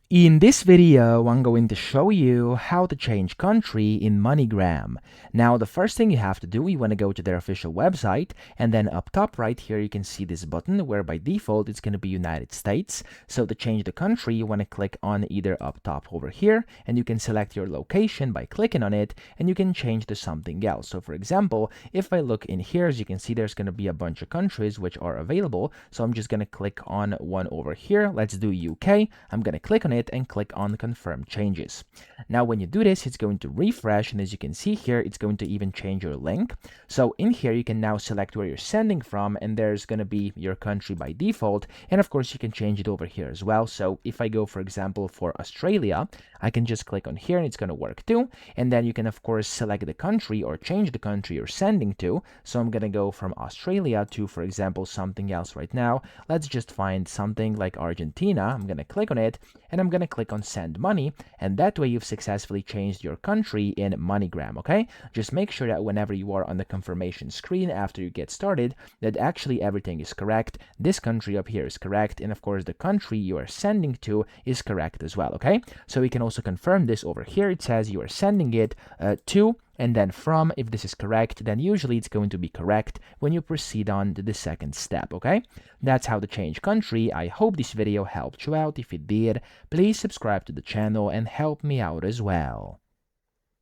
In this video, I'm going to show you how to change country in MoneyGram. Now, the first thing you have to do, you want to go to their official website, and then up top right here, you can see this button where by default, it's going to be United States. So to change the country, you want to click on either up top over here, and you can select your location by clicking on it, and you can change to something else. So for example, if I look in here, as you can see, there's going to be a bunch of countries which are available. So I'm just going to click on one over here. Let's do UK. I'm going to click on it and click on confirm changes. Now when you do this, it's going to refresh, and as you can see here, it's going to even change your link. So in here you can now select where you're sending from, and there's going to be your country by default, and of course you can change it over here as well. So if I go for example for Australia, I can just click on here and it's going to work too, and then you can of course select the country or change the country you're sending to. So I'm going to go from Australia to, for example, something else right now. Let's just find something like Argentina. I'm going to click on it, and I'm going to click on send money, and that way you've successfully changed your country in MoneyGram. Okay, just make sure that whenever you are on the confirmation screen after you get started, that actually everything is correct. This country up here is correct, and of course the country you are sending to is correct as well. Okay, so we can also confirm this over here. It says you are sending it to, and then from. If this is correct, then usually it's going to be correct when you proceed on to the second step. Okay, that's how to change country. I hope this video helped you out. If it did, please subscribe to the channel and help me out as well.